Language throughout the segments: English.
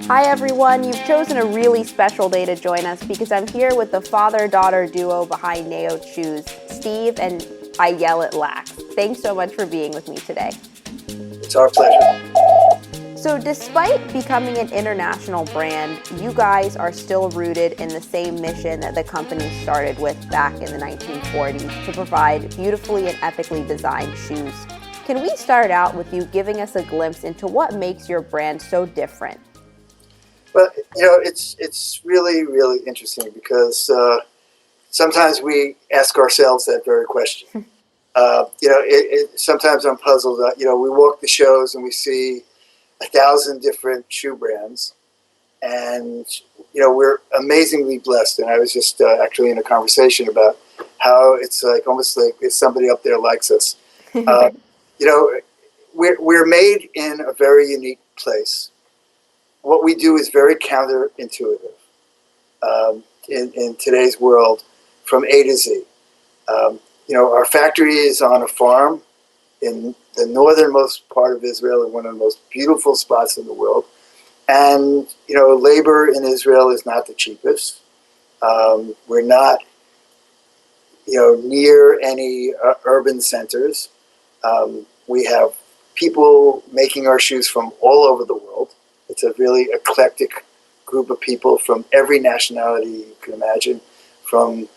Hi everyone, you've chosen a really special day to join us because I'm here with the father-daughter duo behind Naot Shoes, Steve and Ayelet Lax. Thanks so much for being with me today. It's our pleasure. So despite becoming an international brand, you guys are still rooted in the same mission that the company started with back in the 1940s to provide beautifully and ethically designed shoes. Can we start out with you giving us a glimpse into what makes your brand so different? Well, it's really, really interesting because sometimes we ask ourselves that very question. Sometimes I'm puzzled. We walk the shows and we see 1,000 different shoe brands, and we're amazingly blessed. And I was just actually in a conversation about how it's like almost like if somebody up there likes us. Uh, you know, we're made in a very unique place. What we do is very counterintuitive in today's world from A to Z. Our factory is on a farm in the northernmost part of Israel in one of the most beautiful spots in the world. And, labor in Israel is not the cheapest. We're not, near any urban centers. We have people making our shoes from all over the world. It's a really eclectic group of people from every nationality you can imagine, from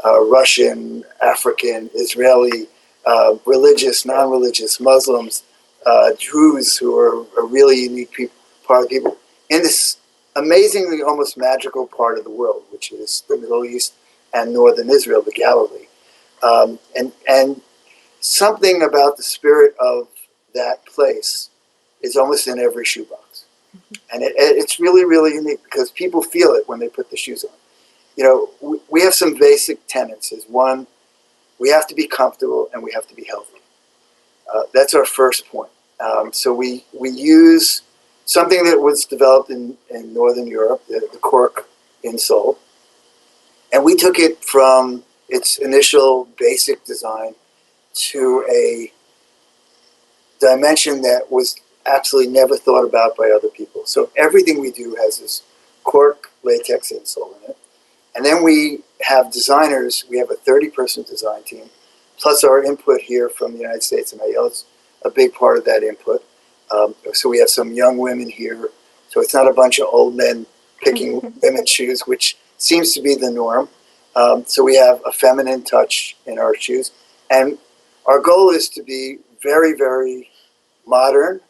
Russian, African, Israeli, religious, non-religious, Muslims, Druze, who are a really unique part of people, in this amazingly almost magical part of the world, which is the Middle East and northern Israel, the Galilee. And something about the spirit of that place is almost in every shoebox. And it's really, really unique because people feel it when they put the shoes on. We have some basic tenets. One, we have to be comfortable and we have to be healthy. That's our first point. So we use something that was developed in Northern Europe, the cork insole, and we took it from its initial basic design to a dimension that was absolutely never thought about by other people. So everything we do has this cork latex insole in it. And then we have designers. We have a 30-person design team, plus our input here from the United States, and Ayelet's a big part of that input. So we have some young women here. So it's not a bunch of old men picking women's shoes, which seems to be the norm. So we have a feminine touch in our shoes. And our goal is to be very, very modern,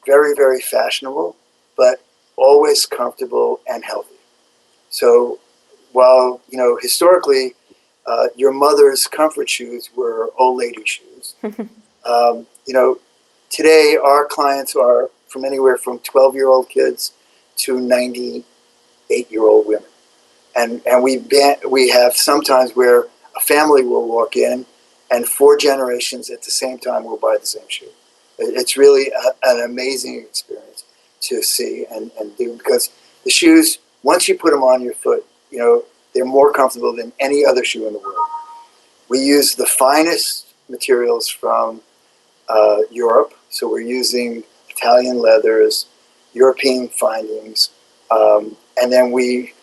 very, very fashionable, but always comfortable and healthy. So while, historically, your mother's comfort shoes were old lady shoes, today our clients are from anywhere from 12-year-old kids to 98-year-old women. And we have sometimes where a family will walk in and 4 generations at the same time will buy the same shoe. It's really an amazing experience to see and do, because the shoes, once you put them on your foot, they're more comfortable than any other shoe in the world. We use the finest materials from Europe, so we're using Italian leathers, European findings, and then we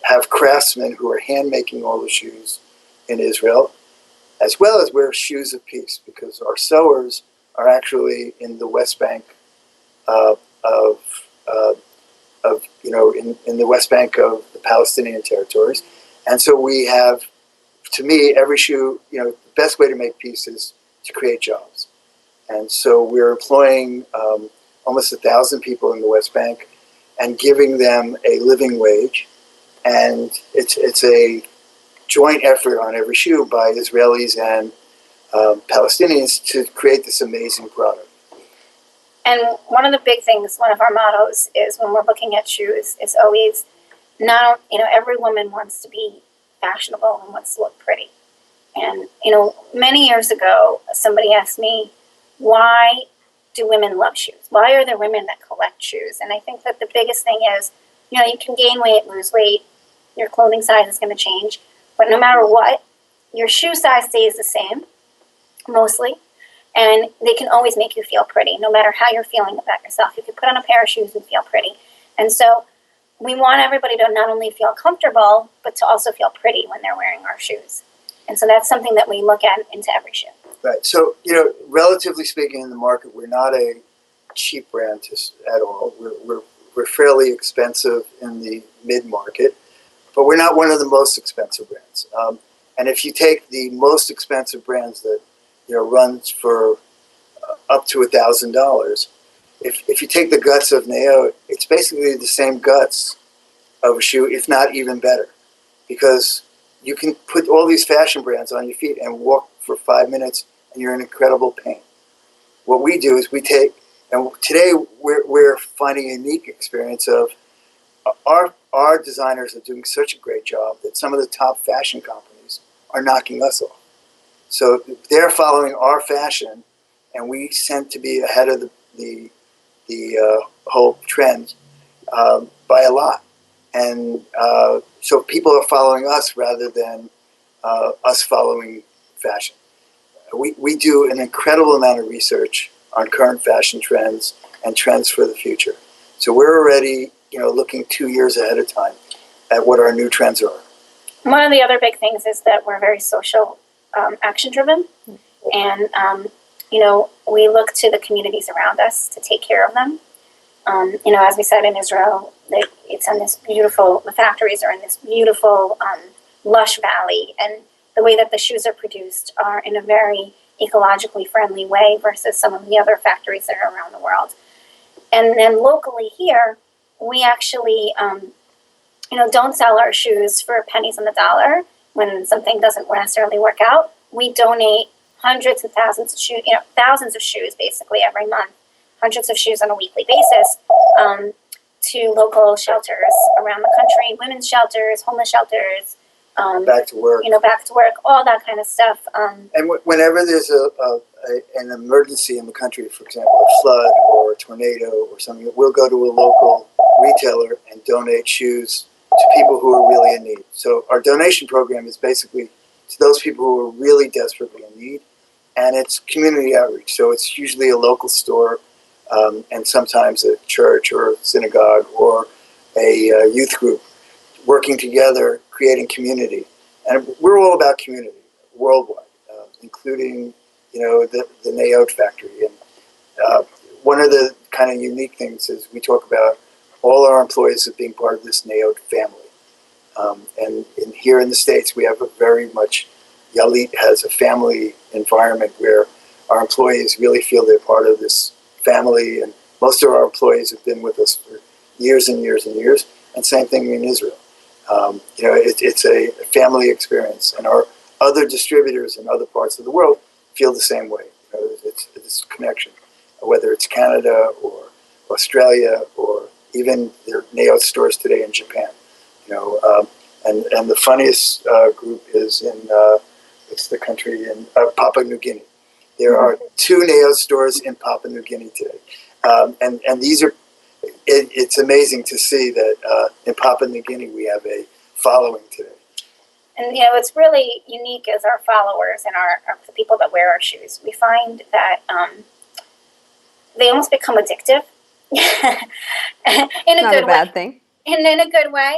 have craftsmen who are hand making all the shoes in Israel, as well as we're shoes of peace, because our sewers are actually in the West Bank in the West Bank of the Palestinian territories. And so we have, to me, every shoe, the best way to make peace is to create jobs. And so we're employing almost 1,000 people in the West Bank and giving them a living wage. And it's a joint effort on every shoe by Israelis and Palestinians to create this amazing product. And one of the big things, one of our mottos is when we're looking at shoes, is always every woman wants to be fashionable and wants to look pretty. And, many years ago, somebody asked me, why do women love shoes? Why are there women that collect shoes? And I think that the biggest thing is, you can gain weight, lose weight, your clothing size is going to change. But no matter what, your shoe size stays the same, mostly. And they can always make you feel pretty, no matter how you're feeling about yourself. You can put on a pair of shoes and feel pretty. And so we want everybody to not only feel comfortable, but to also feel pretty when they're wearing our shoes. And so that's something that we look at into every shoe. Right. So, relatively speaking, in the market, we're not a cheap brand at all. We're fairly expensive in the mid-market, but we're not one of the most expensive brands. And if you take the most expensive brands that runs for up to $1,000, if you take the guts of Naot, it's basically the same guts of a shoe, if not even better, because you can put all these fashion brands on your feet and walk for 5 minutes, and you're in incredible pain. What we do is and today we're finding a unique experience of our designers are doing such a great job that some of the top fashion companies are knocking us off. So they're following our fashion, and we tend to be ahead of the whole trend by a lot. And so people are following us rather than us following fashion. We do an incredible amount of research on current fashion trends and trends for the future. So we're already, looking 2 years ahead of time at what our new trends are. One of the other big things is that we're very social, action driven. And, we look to the communities around us to take care of them. As we said in Israel, it's in this beautiful, the factories are in this beautiful, lush valley. And the way that the shoes are produced are in a very ecologically friendly way versus some of the other factories that are around the world. And then locally here, we actually, don't sell our shoes for pennies on the dollar when something doesn't necessarily work out. We donate hundreds and thousands of shoes, thousands of shoes basically every month, hundreds of shoes on a weekly basis, to local shelters around the country, women's shelters, homeless shelters, back to work, all that kind of stuff. And whenever there's an emergency in the country, for example, a flood or a tornado or something, we'll go to a local retailer and donate shoes to people who are really in need. So our donation program is basically to those people who are really desperately in need, and it's community outreach. So it's usually a local store, and sometimes a church or a synagogue or a youth group working together, creating community. And we're all about community worldwide, including, the Naot factory. And one of the kind of unique things is we talk about all our employees as being part of this Naot family. And here in the States, we have a very much, Yalit has a family environment where our employees really feel they're part of this family. And most of our employees have been with us for years and years and years. And same thing in Israel. It's a family experience, and our other distributors in other parts of the world feel the same way. It's this connection, whether it's Canada or Australia or even their Naot stores today in Japan. And the funniest group is it's the country in Papua New Guinea. There are 2 Naot stores in Papua New Guinea today, and these are. It's amazing to see that in Papua New Guinea we have a following today. And what's really unique is our followers and the people that wear our shoes. We find that they almost become addictive in a Not good a bad way. thing. And in a good way.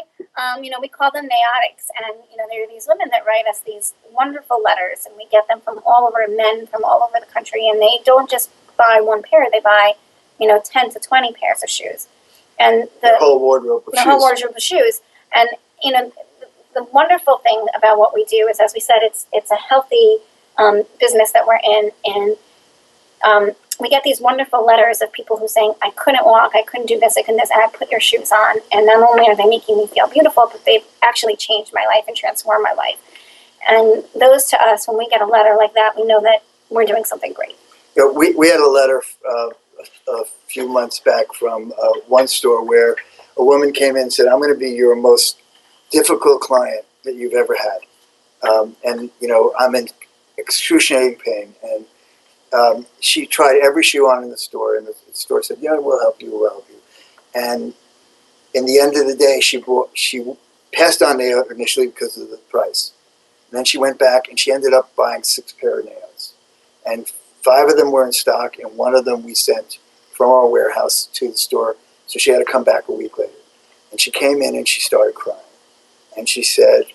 We call them naotics, and there are these women that write us these wonderful letters, and we get them from all over, men from all over the country, and they don't just buy one pair; they buy 10 to 20 pairs of shoes, and the whole wardrobe of shoes. And the wonderful thing about what we do is, as we said, it's a healthy business that we're in, and we get these wonderful letters of people who saying, I couldn't walk, I couldn't do this, and I put your shoes on, and not only are they making me feel beautiful, but they've actually changed my life and transformed my life. And those to us, when we get a letter like that, we know that we're doing something great. We had a letter a few months back from one store where a woman came in and said, I'm going to be your most difficult client that you've ever had. And I'm in excruciating pain. And she tried every shoe on in the store, and the store said, we'll help you. And in the end of the day, she passed on Naot initially because of the price. And then she went back and she ended up buying 6 pair of Naots. And 5 of them were in stock, and 1 of them we sent from our warehouse to the store. So she had to come back a week later. she came in and she started crying. And she said,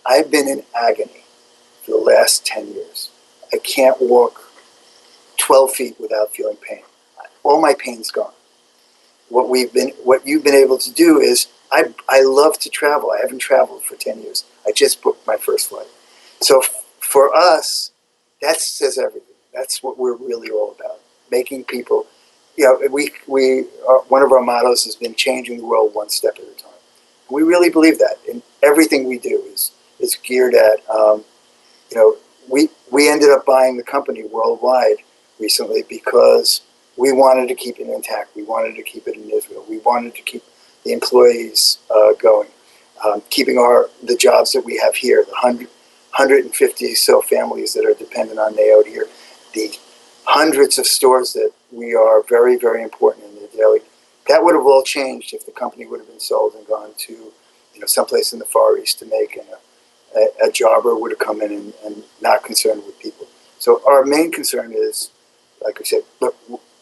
I've been in agony for the last 10 years. I can't walk 12 feet without feeling pain. All my pain's gone. What you've been able to do is, I love to travel. I haven't traveled for 10 years. I just booked my first flight. So for us, that says everything. That's what we're really all about. Making people, one of our mottos has been changing the world one step at a time. We really believe that, and everything we do is geared at, we ended up buying the company worldwide recently because we wanted to keep it intact. We wanted to keep it in Israel. We wanted to keep the employees going, keeping the jobs that we have here, the 150 so families that are dependent on Naot here, the hundreds of stores that we are very, very important in their daily. That would have all changed if the company would have been sold and gone to, someplace in the Far East to make, and a jobber would have come in and not concerned with people. So our main concern is, like I said, look,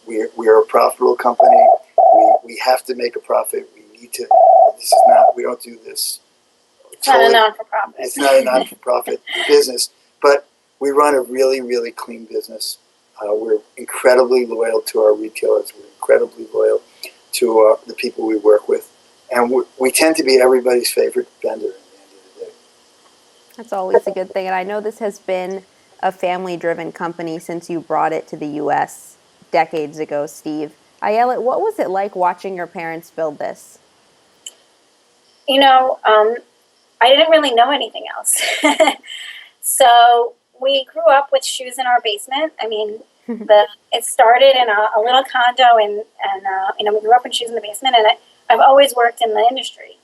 we're a profitable company. We have to make a profit. We need to. This is not. We don't do this. It's not a non-for-profit. It's not a non-for-profit business, but we run a really, really clean business. We're incredibly loyal to our retailers. We're incredibly loyal to the people we work with. And we tend to be everybody's favorite vendor at the end of the day. That's always a good thing. And I know this has been a family-driven company since you brought it to the U.S. decades ago, Steve. Ayelet, what was it like watching your parents build this? I didn't really know anything else. So we grew up with shoes in our basement. I mean, it started in a little condo, and we grew up in shoes in the basement, and I've always worked in the industry,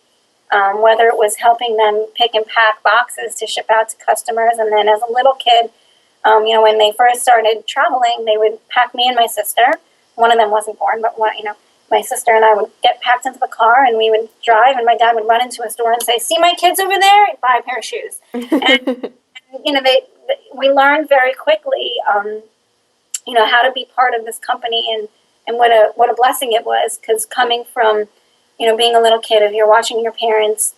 whether it was helping them pick and pack boxes to ship out to customers. And then as a little kid, when they first started traveling, they would pack me and my sister. One of them wasn't born, but my sister and I would get packed into the car, and we would drive, and my dad would run into a store and say, "See my kids over there? Buy a pair of shoes." And we learned very quickly, how to be part of this company, and what a blessing it was, because coming from, being a little kid, if you're watching your parents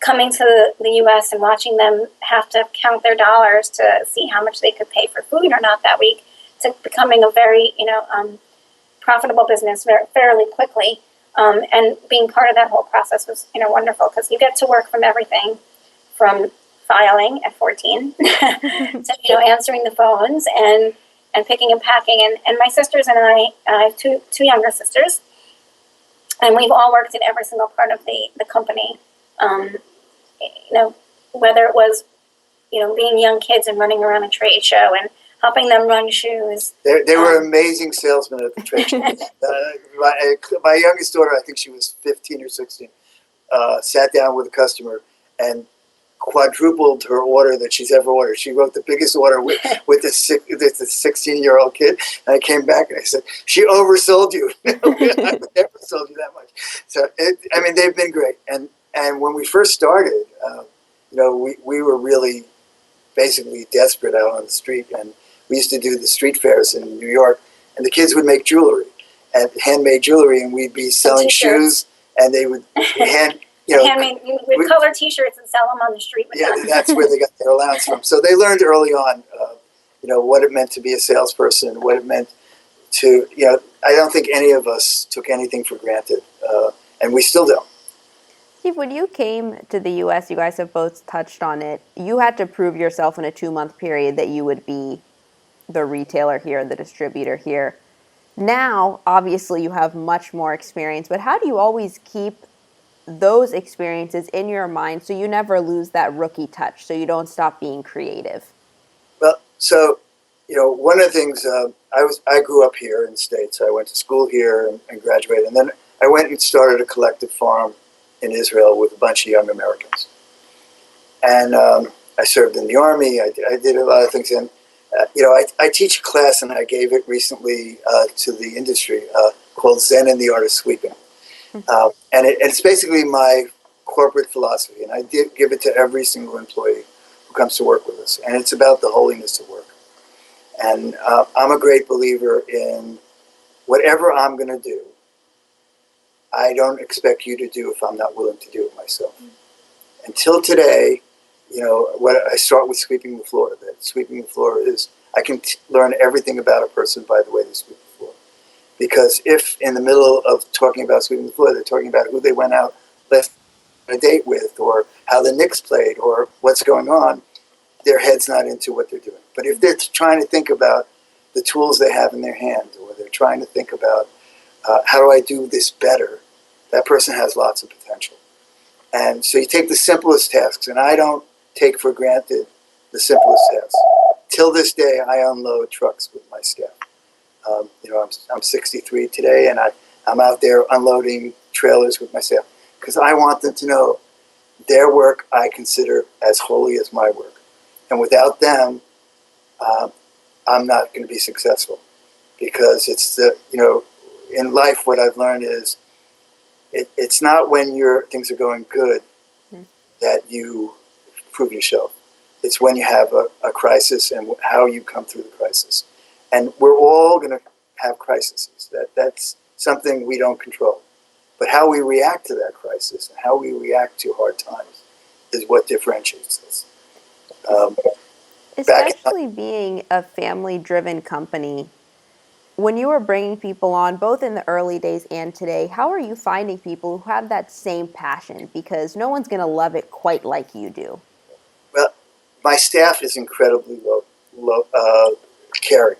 coming to the U.S. and watching them have to count their dollars to see how much they could pay for food or not that week, to becoming a very, profitable business fairly quickly. And being part of that whole process was, wonderful, because you get to work from everything from filing at 14 to, answering the phones and picking and packing. And my sisters and I have two younger sisters, and we've all worked in every single part of the company. Whether it was, being young kids and running around a trade show and helping them run shoes. They were amazing salesmen at the trade show. My youngest daughter, I think she was 15 or 16, sat down with a customer and quadrupled her order that she's ever ordered. She wrote the biggest order with the 16-year-old kid. And I came back and I said, "She oversold you." "I never sold you that much." So, they've been great. And when we first started, we were really basically desperate out on the street. And we used to do the street fairs in New York, and the kids would make jewelry, and handmade jewelry, and we'd be selling shoes, and they would hand. We'd color T-shirts and sell them on the street. That's where they got their allowance from. So they learned early on, what it meant to be a salesperson, what it meant to, I don't think any of us took anything for granted, and we still don't. Steve, when you came to the U.S., you guys have both touched on it, you had to prove yourself in a 2-month period that you would be the retailer here, the distributor here. Now, obviously, you have much more experience, but how do you always keep those experiences in your mind so you never lose that rookie touch, so you don't stop being creative? Well, so, one of the things, I grew up here in the States. I went to school here and graduated, and then I went and started a collective farm in Israel with a bunch of young Americans. And I served in the Army. I did a lot of things. And, I teach a class, and I gave it recently to the industry called Zen and the Art of Sweeping. And it's basically my corporate philosophy, and I give it to every single employee who comes to work with us. And it's about the holiness of work. And I'm a great believer in whatever I'm going to do, I don't expect you to do if I'm not willing to do it myself. Until today, what I start with sweeping the floor. That sweeping the floor is, I can learn everything about a person by the way they sweep the floor. Because if in the middle of talking about sweeping the floor, they're talking about who they went out last on a date with, or how the Knicks played, or what's going on, their head's not into what they're doing. But if they're trying to think about the tools they have in their hand, or they're trying to think about how do I do this better, that person has lots of potential. And so you take the simplest tasks, and I don't take for granted the simplest tasks. Till this day, I unload trucks with my staff. I'm 63 today, and I'm out there unloading trailers with my staff because I want them to know their work I consider as holy as my work. And without them, I'm not going to be successful, because it's in life, what I've learned is it's not when things are going good that you prove yourself. It's when you have a crisis and how you come through the crisis. And we're all going to have crises. That's something we don't control. But how we react to that crisis and how we react to hard times is what differentiates us. Especially being a family-driven company, when you were bringing people on, both in the early days and today, how are you finding people who have that same passion? Because no one's going to love it quite like you do. Well, my staff is incredibly caring.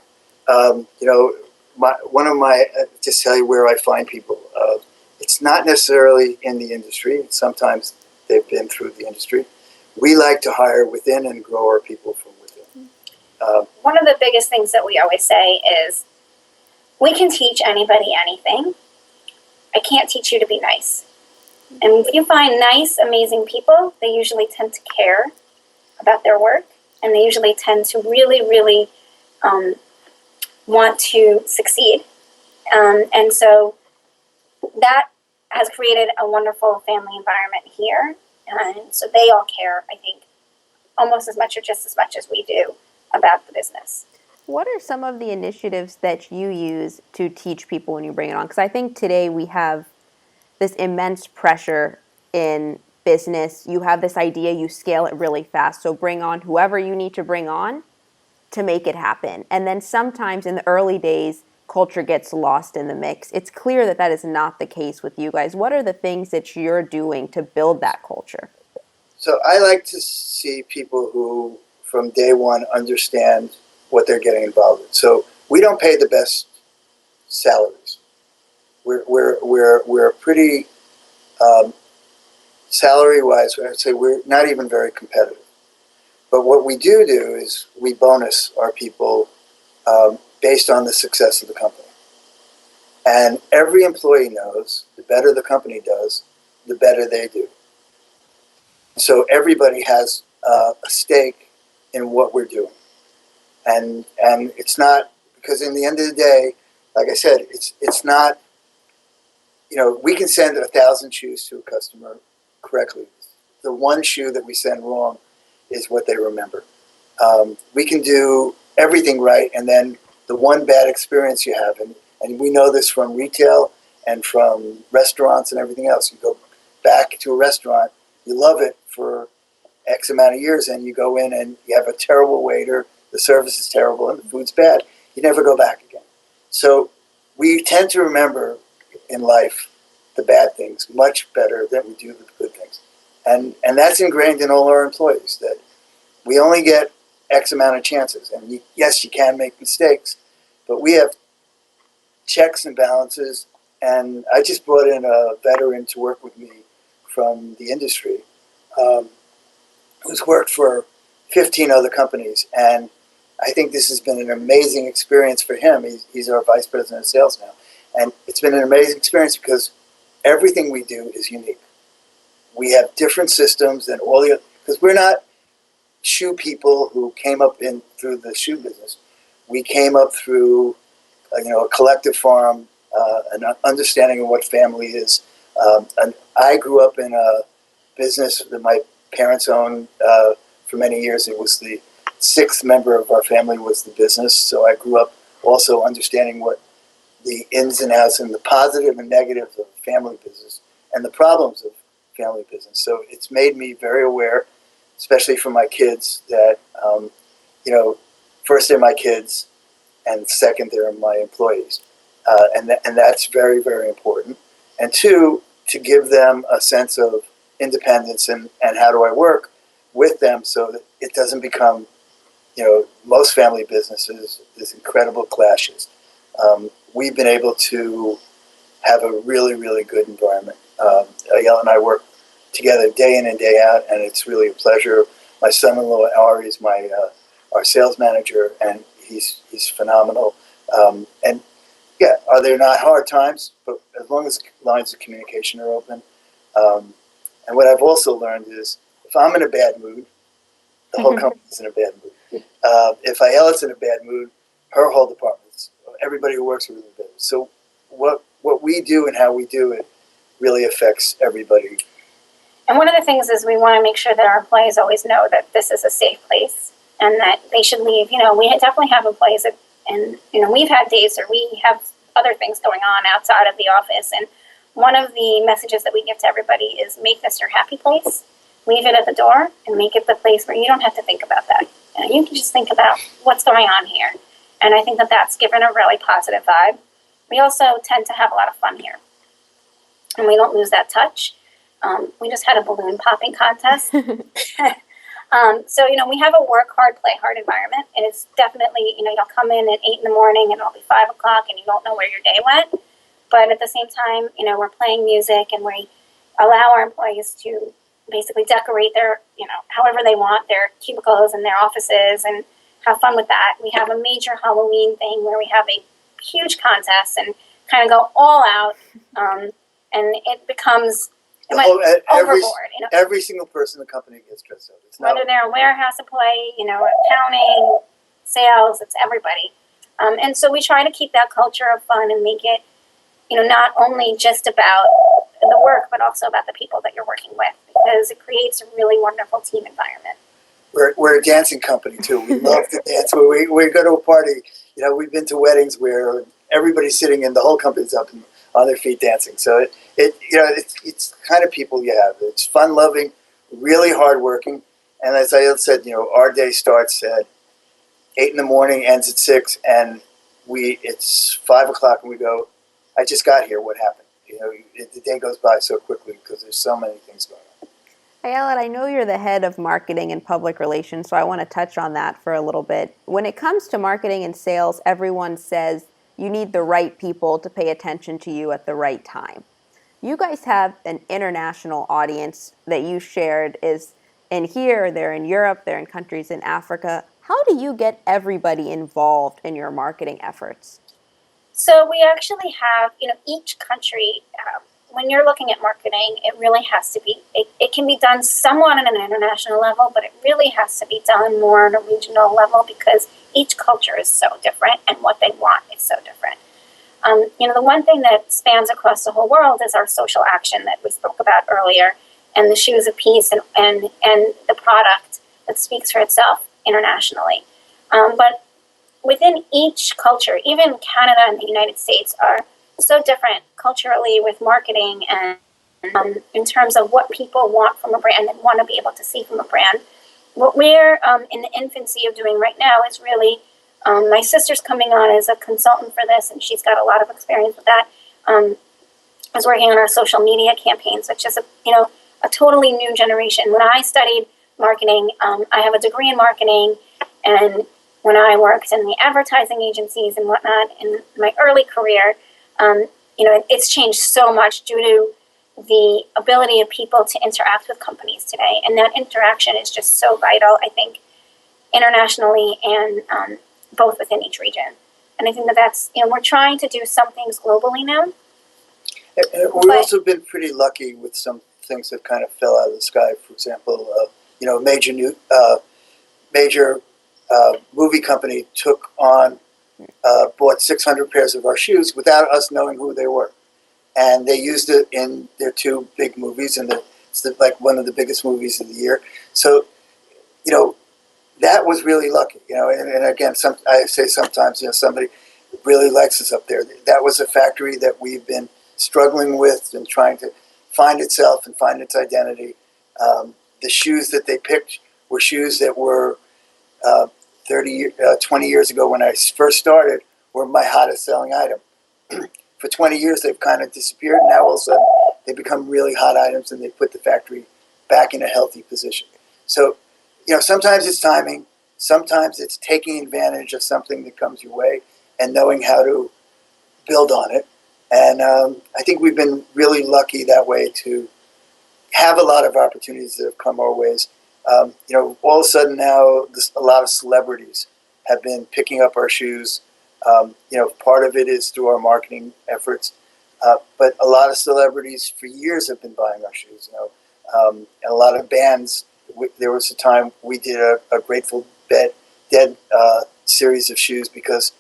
Just tell you where I find people. It's not necessarily in the industry. Sometimes they've been through the industry. We like to hire within and grow our people from within. One of the biggest things that we always say is, we can teach anybody anything. I can't teach you to be nice. And if you find nice, amazing people, they usually tend to care about their work, and they usually tend to really, really want to succeed. And so that has created a wonderful family environment here. And so they all care, I think, almost as much or just as much as we do about the business. What are some of the initiatives that you use to teach people when you bring it on? Because I think today we have this immense pressure in business. You have this idea, you scale it really fast. So bring on whoever you need to bring on to make it happen. And then sometimes in the early days, culture gets lost in the mix. It's clear that that is not the case with you guys. What are the things that you're doing to build that culture? So I like to see people who, from day one, understand what they're getting involved in. So we don't pay the best salaries. We're pretty salary-wise. I'd say we're not even very competitive. But what we do is we bonus our people based on the success of the company. And every employee knows the better the company does, the better they do. So everybody has a stake in what we're doing. And it's not, because in the end of the day, like I said, it's not, we can send 1,000 shoes to a customer correctly. The one shoe that we send wrong is what they remember. We can do everything right, and then the one bad experience you have, and we know this from retail and from restaurants and everything else. You go back to a restaurant, you love it for X amount of years, and you go in and you have a terrible waiter, the service is terrible, and the food's bad. You never go back again. So we tend to remember in life the bad things much better than we do the good things. And that's ingrained in all our employees, that we only get X amount of chances. And yes, you can make mistakes, but we have checks and balances. And I just brought in a veteran to work with me from the industry, who's worked for 15 other companies. And I think this has been an amazing experience for him. He's our vice president of sales now. And it's been an amazing experience because everything we do is unique. We have different systems than all the other, because we're not shoe people who came up through the shoe business. We came up through, a collective farm, an understanding of what family is. And I grew up in a business that my parents owned for many years. It was the sixth member of our family was the business. So I grew up also understanding what the ins and outs and the positive and negative of family business and the problems of family business. So it's made me very aware, especially for my kids, that, first they're my kids, and second, they're my employees. And that's very, very important. And two, to give them a sense of independence and how do I work with them so that it doesn't become, most family businesses, there's incredible clashes. We've been able to have a really, really good environment. Ayelet and I work together day in and day out, and it's really a pleasure. My son-in-law, Ari, is our sales manager, and he's phenomenal. And yeah, are there not hard times? But as long as lines of communication are open. And what I've also learned is if I'm in a bad mood, the whole company's in a bad mood. If Ayelet's in a bad mood, her whole department's, everybody who works with her is in a bad mood. So what we do and how we do it really affects everybody. And one of the things is we want to make sure that our employees always know that this is a safe place and that they should leave. We definitely have employees that, and we've had days where we have other things going on outside of the office. And one of the messages that we give to everybody is make this your happy place. Leave it at the door and make it the place where you don't have to think about that. You can just think about what's going on here. And I think that that's given a really positive vibe. We also tend to have a lot of fun here. And we don't lose that touch. We just had a balloon popping contest. So, we have a work hard, play hard environment. And it's definitely, you'll come in at 8 in the morning and it'll be 5 o'clock and you don't know where your day went. But at the same time, we're playing music and we allow our employees to basically decorate their, however they want, their cubicles and their offices and have fun with that. We have a major Halloween thing where we have a huge contest and kind of go all out. And it becomes overboard. Every single person in the company gets dressed up. It's not whether they're a warehouse employee, accounting, sales, it's everybody. And so we try to keep that culture of fun and make it, not only just about the work, but also about the people that you're working with, because it creates a really wonderful team environment. We're a dancing company too. We love to dance. We go to a party. We've been to weddings where everybody's sitting and the whole company's up and on their feet dancing. So it's kind of people you have. It's fun loving, really hard working. And as I said, our day starts at 8 in the morning, ends at 6, and it's 5 o'clock and we go, I just got here. What happened? The day goes by so quickly because there's so many things going on. Ayelet, I know you're the head of marketing and public relations, so I want to touch on that for a little bit. When it comes to marketing and sales, everyone says you need the right people to pay attention to you at the right time. You guys have an international audience that you shared is in here, they're in Europe, they're in countries in Africa. How do you get everybody involved in your marketing efforts? So we actually have, each country, when you're looking at marketing, it really has to be, it can be done somewhat on an international level, but it really has to be done more on a regional level because each culture is so different and what they want is so different. The one thing that spans across the whole world is our social action that we spoke about earlier and the shoes of peace and the product that speaks for itself internationally. But within each culture, even Canada and the United States are so different culturally with marketing and in terms of what people want from a brand and want to be able to see from a brand. What we're in the infancy of doing right now is really, my sister's coming on as a consultant for this, and she's got a lot of experience with that. Is working on our social media campaigns, which is a totally new generation. When I studied marketing, I have a degree in marketing, and when I worked in the advertising agencies and whatnot in my early career, it's changed so much due to the ability of people to interact with companies today. And that interaction is just so vital, I think, internationally and both within each region. And I think that's, we're trying to do some things globally now. We've also been pretty lucky with some things that kind of fell out of the sky. For example, major movie company bought 600 pairs of our shoes without us knowing who they were. And they used it in their 2 big movies, and it's like one of the biggest movies of the year. So, that was really lucky, and again, I say sometimes, somebody really likes us up there. That was a factory that we've been struggling with and trying to find itself and find its identity. The shoes that they picked were shoes that were 20 years ago when I first started were my hottest selling item. For 20 years, they've kind of disappeared. Now all of a sudden, they become really hot items, and they put the factory back in a healthy position. So, sometimes it's timing. Sometimes it's taking advantage of something that comes your way and knowing how to build on it. And I think we've been really lucky that way to have a lot of opportunities that have come our ways. All of a sudden now, a lot of celebrities have been picking up our shoes. Part of it is through our marketing efforts, but a lot of celebrities for years have been buying our shoes. And a lot of bands. There was a time we did a Grateful Dead series of shoes because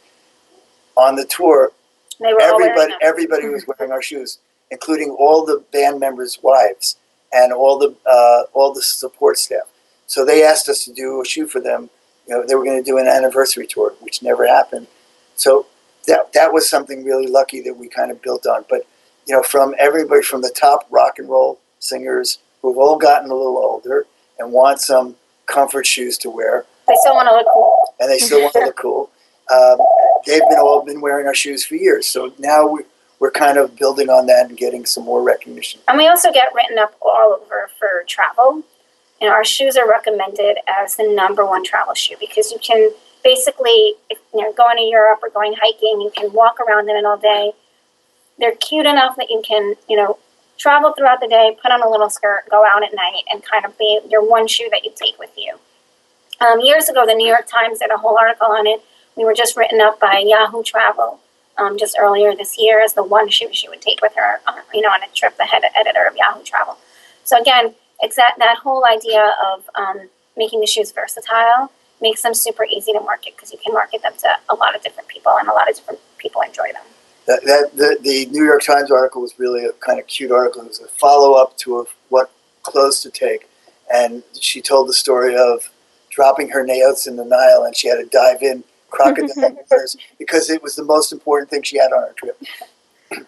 on the tour, everybody was wearing our shoes, including all the band members' wives and all the support staff. So they asked us to do a shoe for them. They were going to do an anniversary tour, which never happened. So that was something really lucky that we kind of built on. But from everybody, from the top rock and roll singers who've all gotten a little older and want some comfort shoes to wear. They still want to look cool. And they still want to look cool. They've all been wearing our shoes for years. So now we're kind of building on that and getting some more recognition. And we also get written up all over for travel. Our shoes are recommended as the #1 travel shoe because you can basically, if you're going to Europe or going hiking, you can walk around in it all day. They're cute enough that you can, travel throughout the day, put on a little skirt, go out at night, and kind of be your one shoe that you take with you. Years ago, the New York Times did a whole article on it. We were just written up by Yahoo Travel just earlier this year as the one shoe she would take with her, on a trip, the head editor of Yahoo Travel. So again, it's that whole idea of making the shoes versatile makes them super easy to market because you can market them to a lot of different people and a lot of different people enjoy them. The New York Times article was really a kind of cute article. It was a follow-up to what clothes to take. And she told the story of dropping her Naots in the Nile, and she had to dive in crocodile waters because it was the most important thing she had on her trip.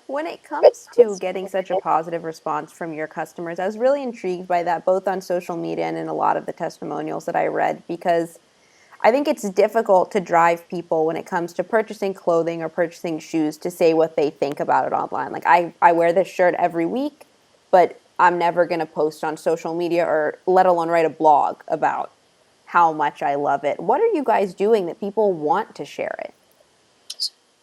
When it comes to getting such a positive response from your customers, I was really intrigued by that, both on social media and in a lot of the testimonials that I read, because I think it's difficult to drive people when it comes to purchasing clothing or purchasing shoes to say what they think about it online. Like, I wear this shirt every week, but I'm never going to post on social media or let alone write a blog about how much I love it. What are you guys doing that people want to share it?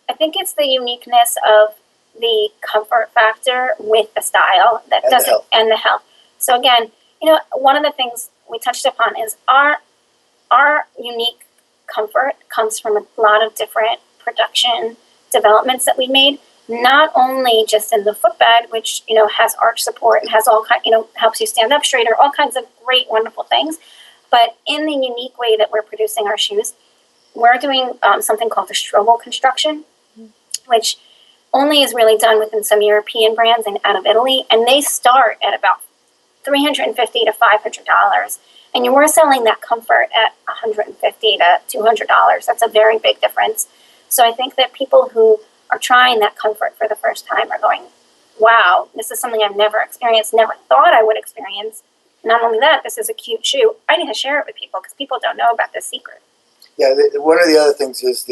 I think it's the uniqueness of the comfort factor with the style that and the health. So again, one of the things we touched upon is our unique comfort comes from a lot of different production developments that we made, not only just in the footbed, which, has arch support and has all kind, helps you stand up straighter, all kinds of great, wonderful things, but in the unique way that we're producing our shoes, we're doing something called the stromal construction, which only is really done within some European brands and out of Italy, and they start at about $350 to $500. And we're selling that comfort at $150 to $200. That's a very big difference. So I think that people who are trying that comfort for the first time are going, wow, this is something I've never experienced, never thought I would experience. Not only that, this is a cute shoe. I need to share it with people because people don't know about this secret. Yeah, one of the other things is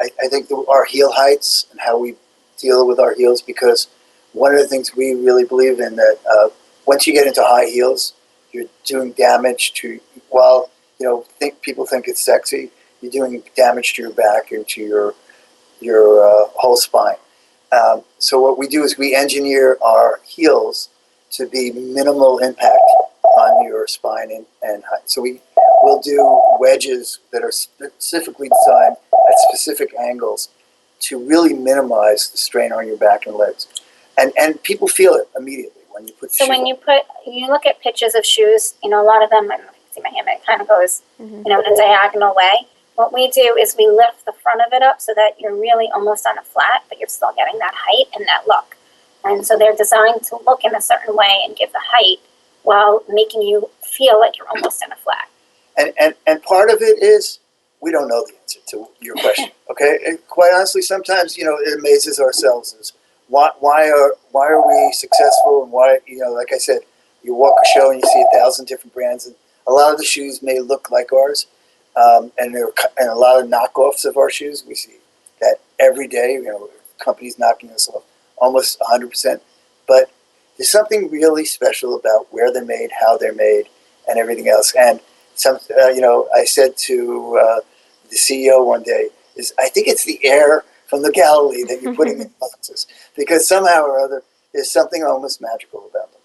I think our heel heights and how we deal with our heels, because one of the things we really believe in that once you get into high heels, you're doing damage to, people think it's sexy, you're doing damage to your back and to your whole spine. So what we do is we engineer our heels to be minimal impact on your spine and height. So we'll do wedges that are specifically designed at specific angles to really minimize the strain on your back and legs. And people feel it immediately when you put the shoe on. You look at pictures of shoes, a lot of them, I don't know if you can see my hand, but it kind of goes, in a diagonal way. What we do is we lift the front of it up so that you're really almost on a flat, but you're still getting that height and that look. And so they're designed to look in a certain way and give the height while making you feel like you're almost in a flat. And part of it is we don't know the answer to your question, okay? And quite honestly, sometimes, it amazes ourselves is why are we successful, and why, like I said, you walk a show and you see 1,000 different brands, and a lot of the shoes may look like ours, and a lot of knockoffs of our shoes. We see that every day. Companies knocking us off almost 100%. But there's something really special about where they're made, how they're made, and everything else. And I said to the CEO one day, I think it's the air from the Galilee that you're putting in boxes, because somehow or other there's something almost magical about them.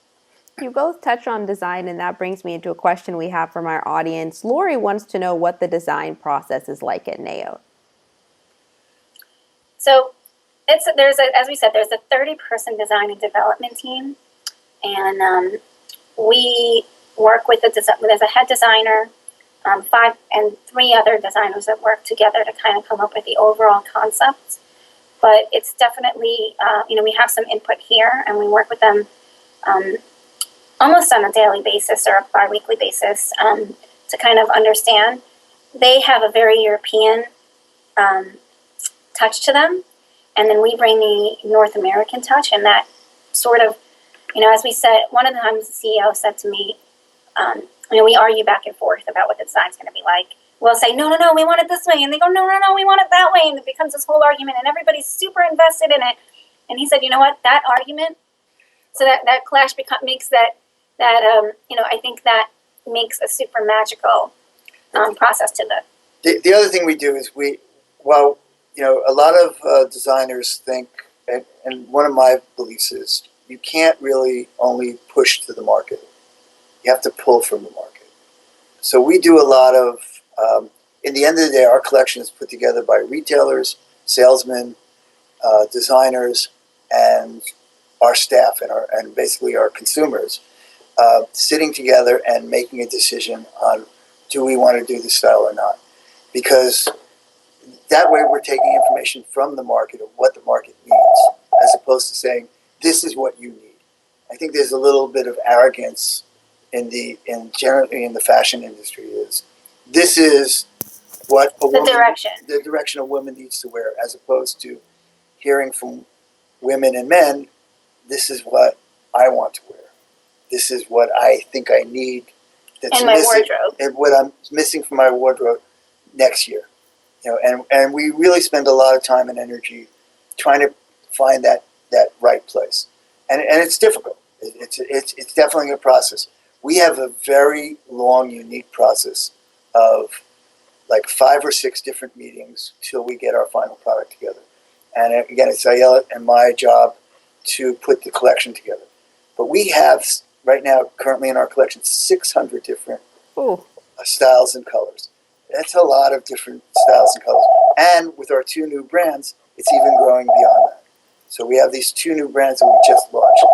You both touch on design, and that brings me into a question we have from our audience. Lori wants to know what the design process is like at Naot. So as we said, there's a 30-person design and development team, and we work with there's a head designer, 5 and 3 other designers that work together to kind of come up with the overall concept. But it's definitely, we have some input here, and we work with them almost on a daily basis or a bi-weekly basis to kind of understand. They have a very European touch to them, and then we bring the North American touch, and that sort of, as we said, one of the times the CEO said to me, we argue back and forth about what the design's going to be like. We'll say, no, we want it this way. And they go, no, we want it that way. And it becomes this whole argument, and everybody's super invested in it. And he said, you know what, that argument, so that clash makes I think that makes a super magical process to the other thing we do is a lot of designers think, and one of my beliefs is, you can't really only push to the market. You have to pull from the market. So we do a lot of, in the end of the day, our collection is put together by retailers, salesmen, designers, and our staff, and basically our consumers, sitting together and making a decision on, do we want to do this style or not? Because that way we're taking information from the market of what the market needs, as opposed to saying, this is what you need. I think there's a little bit of arrogance generally in the fashion industry, is this is what the direction a woman needs to wear, as opposed to hearing from women and men, this is what I want to wear. This is what I think I need. That's in my missing, wardrobe. and what I'm missing from my wardrobe next year. And we really spend a lot of time and energy trying to find that right place. And it's difficult. It's definitely a process. We have a very long, unique process of like 5 or 6 different meetings till we get our final product together. And again, it's Ayelet and my job to put the collection together. But we have right now, currently in our collection, 600 different styles and colors. That's a lot of different styles and colors. And with our 2 new brands, it's even growing beyond that. So we have these 2 new brands that we just launched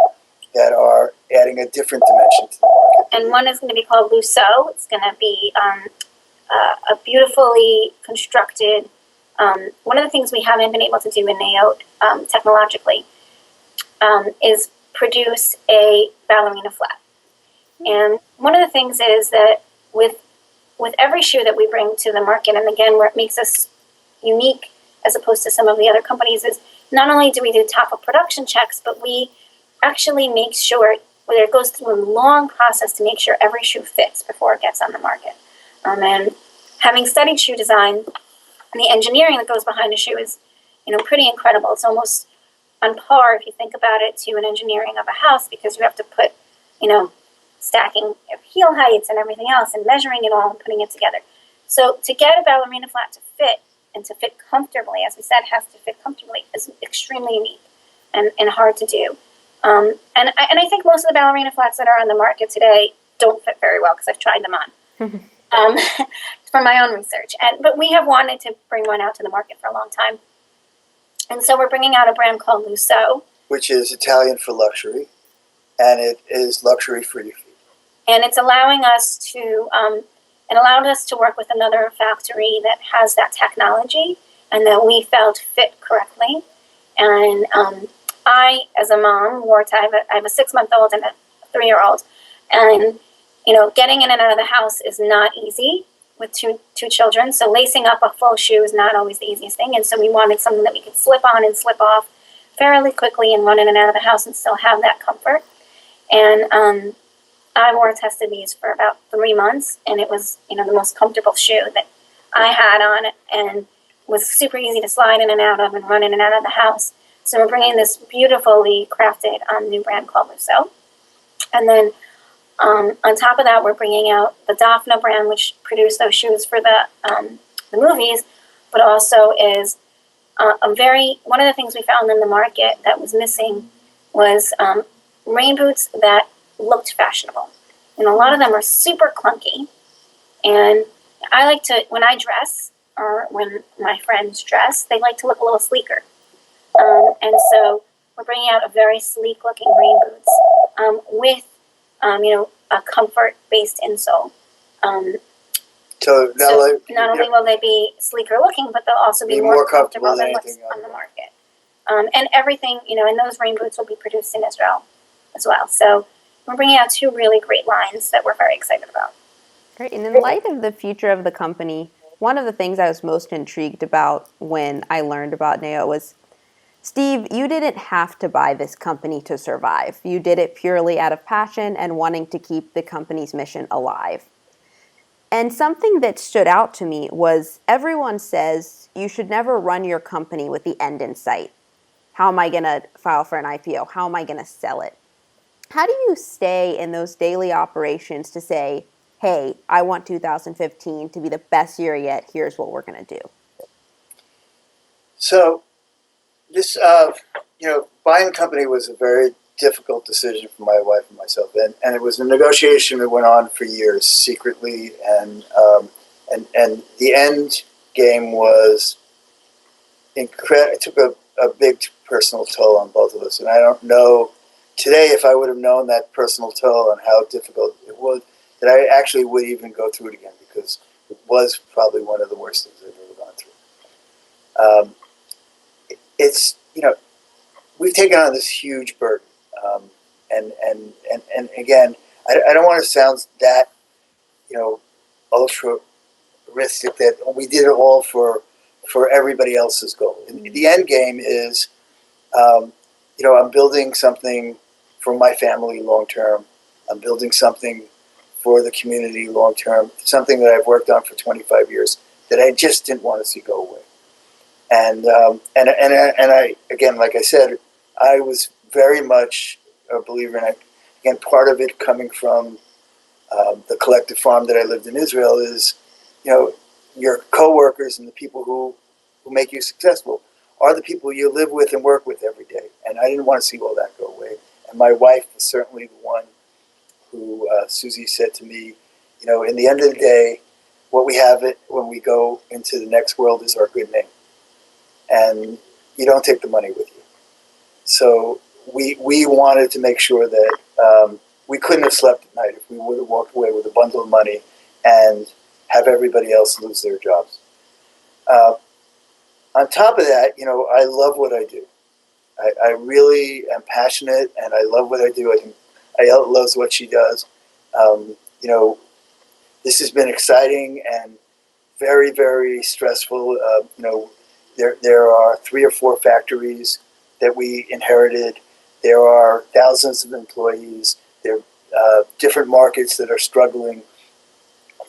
that are adding a different dimension to the market. And one is going to be called Lusso. It's going to be a beautifully constructed, one of the things we haven't been able to do in Naot technologically is produce a ballerina flat. And one of the things is that with every shoe that we bring to the market, and again, where it makes us unique as opposed to some of the other companies, is not only do we do top of production checks, but we actually make sure, whether it goes through a long process to make sure every shoe fits before it gets on the market. And having studied shoe design, and the engineering that goes behind a shoe is, pretty incredible. It's almost on par, if you think about it, to an engineering of a house, because you have to put, stacking of heel heights and everything else, and measuring it all and putting it together. So to get a ballerina flat to fit, and to fit comfortably, as we said, has to fit comfortably, is extremely unique and hard to do. And I think most of the ballerina flats that are on the market today don't fit very well, because I've tried them on from my own research. But we have wanted to bring one out to the market for a long time. And so we're bringing out a brand called Lusso, which is Italian for luxury, and it is luxury for your feet. And it's allowing us to work with another factory that has that technology and that we felt fit correctly. And I, as a mom, I have a 6-month-old and a 3-year-old, and getting in and out of the house is not easy with two children. So lacing up a full shoe is not always the easiest thing, and so we wanted something that we could slip on and slip off fairly quickly and run in and out of the house and still have that comfort. And I wore tested these for about 3 months, and it was, the most comfortable shoe that I had on, and was super easy to slide in and out of and run in and out of the house. So we're bringing this beautifully crafted new brand called Lusso. And then on top of that, we're bringing out the Daphna brand, which produced those shoes for the movies, but also is one of the things we found in the market that was missing was rain boots that looked fashionable. And a lot of them are super clunky. And I like to, when I dress, or when my friends dress, they like to look a little sleeker. And so we're bringing out a very sleek looking rain boots with, a comfort-based insole. So not only will they be sleeker looking, but they'll also be more comfortable than what's on the market. And everything, and those rain boots will be produced in Israel as well. So we're bringing out 2 really great lines that we're very excited about. Great. And in light of the future of the company, one of the things I was most intrigued about when I learned about Naot was, Steve, you didn't have to buy this company to survive. You did it purely out of passion and wanting to keep the company's mission alive. And something that stood out to me was everyone says you should never run your company with the end in sight. How am I going to file for an IPO? How am I going to sell it? How do you stay in those daily operations to say, hey, I want 2015 to be the best year yet. Here's what we're going to do. So this, buying the company was a very difficult decision for my wife and myself, and it was a negotiation that went on for years secretly, and the end game was incredible. It took a big personal toll on both of us, and I don't know today if I would have known that personal toll and how difficult it was, that I actually would even go through it again, because it was probably one of the worst things I've ever gone through. It's, we've taken on this huge burden. And again, I don't want to sound that, altruistic that we did it all for everybody else's goal. And the end game is, I'm building something for my family long term. I'm building something for the community long term, something that I've worked on for 25 years that I just didn't want to see go away. And I, again, like I said, I was very much a believer in it. Again, part of it coming from the collective farm that I lived in Israel is, your coworkers and the people who make you successful are the people you live with and work with every day. And I didn't want to see all that go away. And my wife was certainly the one who, Susie said to me, in the end of the day, what we have it when we go into the next world is our good name. And you don't take the money with you. So we wanted to make sure that we couldn't have slept at night if we would have walked away with a bundle of money and have everybody else lose their jobs. On top of that, I love what I do. I really am passionate, and I love what I do. I think Ayelet loves what she does. This has been exciting and very, very stressful. There are 3 or 4 factories that we inherited. There are thousands of employees. There are different markets that are struggling,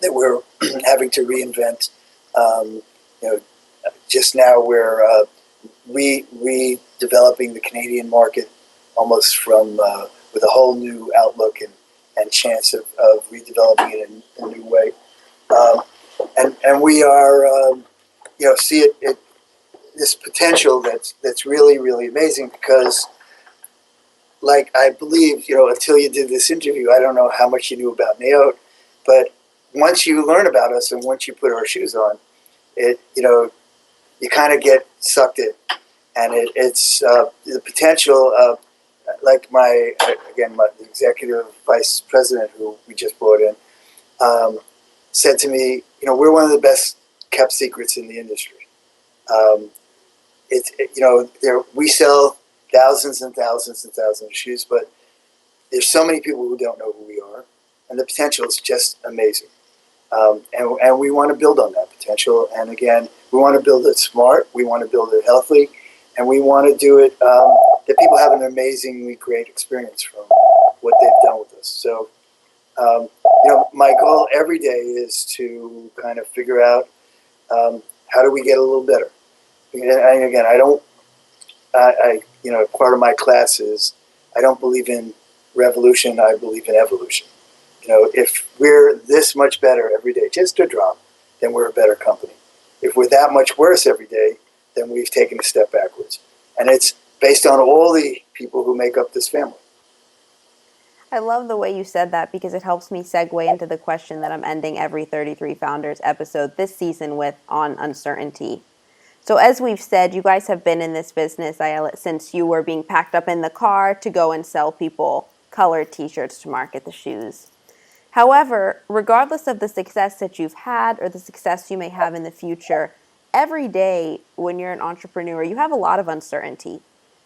that we're having to reinvent. Just now we're redeveloping the Canadian market almost from with a whole new outlook and chance of redeveloping it in a new way. And we are, see it this potential that's really, really amazing, because, like, I believe, until you did this interview, I don't know how much you knew about Naot, but once you learn about us and once you put our shoes on, you kind of get sucked in. And it's the potential of, like the executive vice president who we just brought in, said to me, we're one of the best kept secrets in the industry. We sell thousands and thousands and thousands of shoes, but there's so many people who don't know who we are, and the potential is just amazing. And we want to build on that potential. And again, we want to build it smart. We want to build it healthy, and we want to do it that people have an amazingly great experience from what they've done with us. So, my goal every day is to kind of figure out how do we get a little better. And again, part of my class is I don't believe in revolution. I believe in evolution. If we're this much better every day, just a drop, then we're a better company. If we're that much worse every day, then we've taken a step backwards. And it's based on all the people who make up this family. I love the way you said that because it helps me segue into the question that I'm ending every 33 Founders episode this season with on uncertainty. So as we've said, you guys have been in this business, Ayelet, since you were being packed up in the car to go and sell people colored t-shirts to market the shoes. However, regardless of the success that you've had or the success you may have in the future, every day when you're an entrepreneur, you have a lot of uncertainty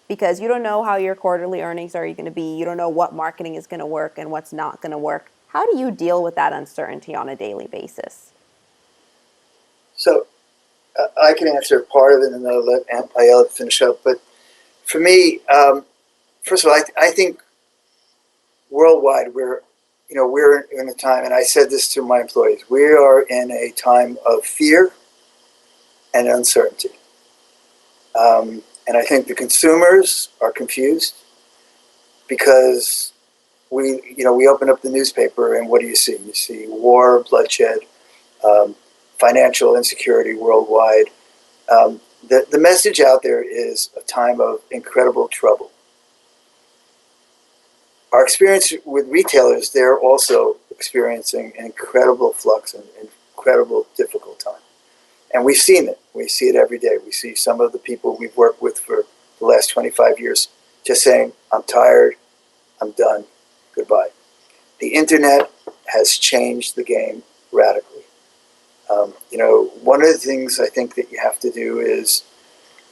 because you don't know how your quarterly earnings are going to be. You don't know what marketing is going to work and what's not going to work. How do you deal with that uncertainty on a daily basis? So I can answer part of it and then I'll let Ayelet finish up. But for me, first of all, I think worldwide we're in a time, and I said this to my employees, we are in a time of fear and uncertainty. And I think the consumers are confused because we open up the newspaper and what do you see? You see war, bloodshed, financial insecurity worldwide. The message out there is a time of incredible trouble. Our experience with retailers, they're also experiencing an incredible flux and incredible difficult time. And we've seen it. We see it every day. We see some of the people we've worked with for the last 25 years just saying, I'm tired, I'm done, goodbye. The internet has changed the game radically. One of the things I think that you have to do is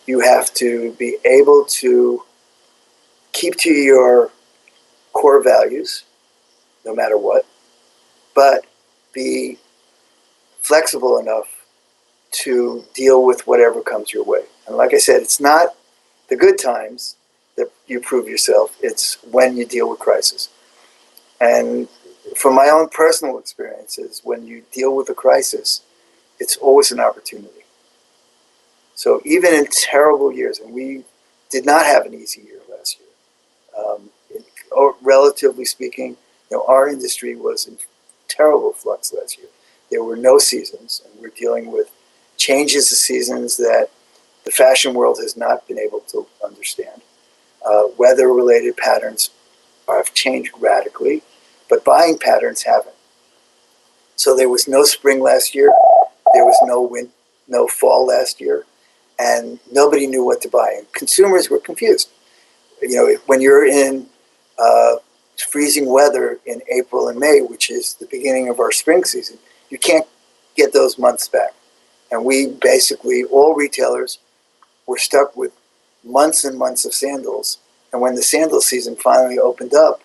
you have to be able to keep to your core values, no matter what, but be flexible enough to deal with whatever comes your way. And like I said, it's not the good times that you prove yourself, it's when you deal with crisis. And from my own personal experiences, when you deal with a crisis, it's always an opportunity. So even in terrible years, and we did not have an easy year last year, relatively speaking, our industry was in terrible flux last year. There were no seasons, and we're dealing with changes of seasons that the fashion world has not been able to understand. Weather-related patterns have changed radically, but buying patterns haven't. So there was no spring last year, there was no fall last year, and nobody knew what to buy. And consumers were confused. When you're in freezing weather in April and May, which is the beginning of our spring season, you can't get those months back. And we basically, all retailers, were stuck with months and months of sandals. And when the sandal season finally opened up,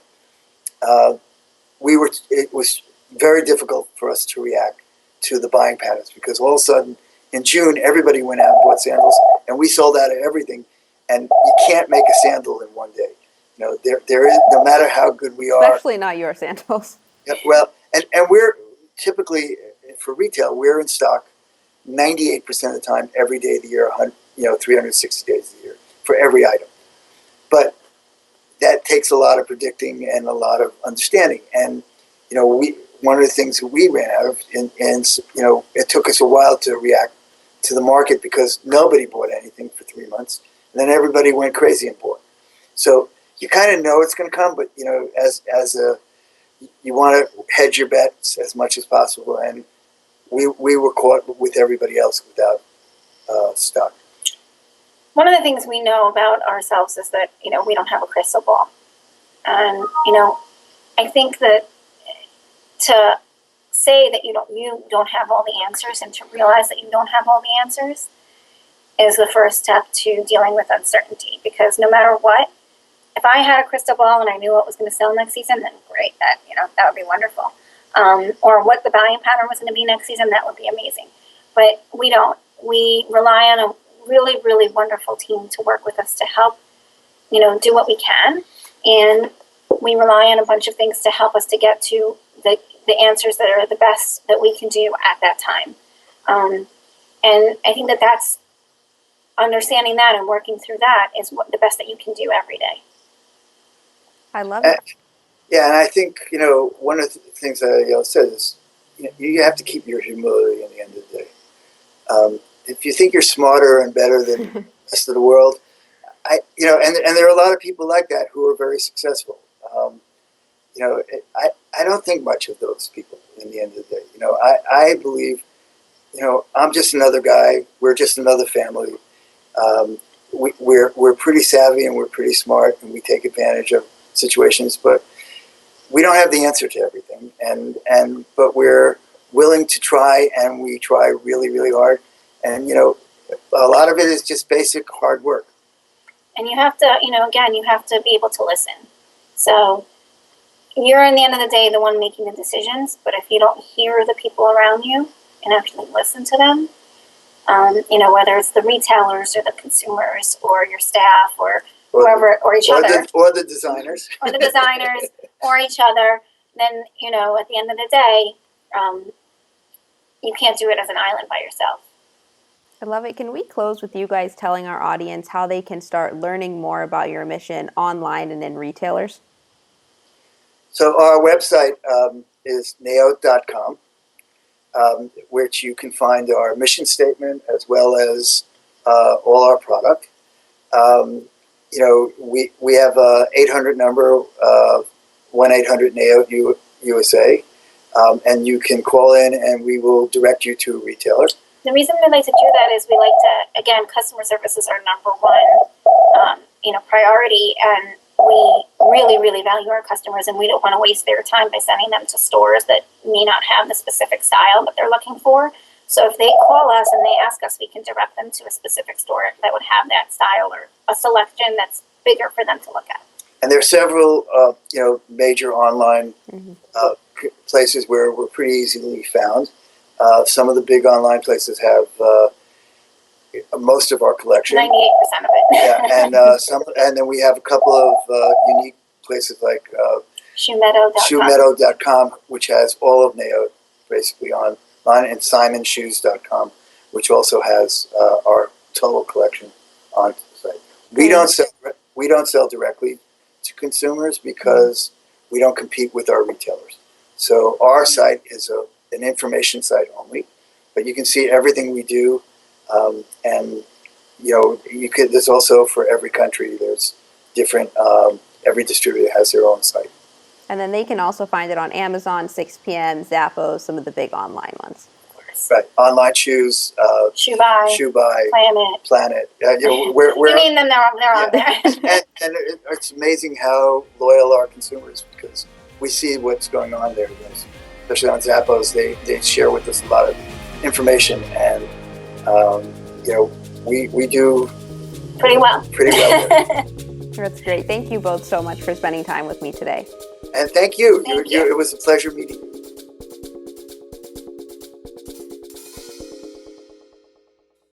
it was very difficult for us to react to the buying patterns because all of a sudden in June, everybody went out and bought sandals and we sold out of everything. And you can't make a sandal in one day. There is, no matter how good we are. Especially not your sandals. Yeah, well, and we're typically, for retail, we're in stock 98% of the time, every day of the year, 360 days of the year for every item. But that takes a lot of predicting and a lot of understanding. And, one of the things that we ran out of, and it took us a while to react to the market because nobody bought anything for 3 months. And then everybody went crazy and bought. So you kind of know it's going to come, but, you want to hedge your bets as much as possible. And we were caught with everybody else without stock. One of the things we know about ourselves is that, we don't have a crystal ball. And, I think that to say that you don't have all the answers and to realize that you don't have all the answers is the first step to dealing with uncertainty. Because no matter what, if I had a crystal ball and I knew what was going to sell next season, then great, that would be wonderful. Or what the buying pattern was going to be next season, that would be amazing. But we don't. We rely on really, really wonderful team to work with us to help, do what we can. And we rely on a bunch of things to help us to get to the answers that are the best that we can do at that time. And I think that's understanding that and working through that is the best that you can do every day. I love it. Yeah, and I think, one of the things that I said is, you have to keep your humility in the end of the day. If you think you're smarter and better than the rest of the world, and there are a lot of people like that who are very successful. I don't think much of those people in the end of the day. I believe, I'm just another guy. We're just another family. We're pretty savvy and we're pretty smart and we take advantage of situations, but we don't have the answer to everything. But we're willing to try, and we try really, really hard. And, a lot of it is just basic hard work. And you have to, again, you have to be able to listen. So you're, in the end of the day, the one making the decisions. But if you don't hear the people around you and actually listen to them, whether it's the retailers or the consumers or your staff or whoever, or each other. Or the designers. Or the designers or each other, then, at the end of the day, you can't do it as an island by yourself. I love it. Can we close with you guys telling our audience how they can start learning more about your mission online and in retailers? So our website is naot.com, which you can find our mission statement as well as all our product. We have a 800 number, 1-800-NAOT-USA, and you can call in and we will direct you to a retailer. The reason we like to do that is we like to, again, customer service is our number one, priority, and we really, really value our customers, and we don't want to waste their time by sending them to stores that may not have the specific style that they're looking for. So if they call us and they ask us, we can direct them to a specific store that would have that style or a selection that's bigger for them to look at. And there are several, major online places where we're pretty easily found. Some of the big online places have most of our collection. 98% of it. Yeah, and then we have a couple of unique places like shoemeadow.com, which has all of Naot basically online, and simonshoes.com, which also has our total collection on the site. We don't sell directly to consumers because we don't compete with our retailers. So our site is an information site only, but you can see everything we do, and there's also for every country, there's different, every distributor has their own site. And then they can also find it on Amazon, 6PM, Zappos, some of the big online ones. Right, online shoes, Shoebuy, Planet. You name them, they're on there. and it's amazing how loyal our consumers, because we see what's going on there. Especially on Zappos, they share with us a lot of information, and we do pretty well. That's great. Thank you both so much for spending time with me today. And thank you. Thank you. It was a pleasure meeting you.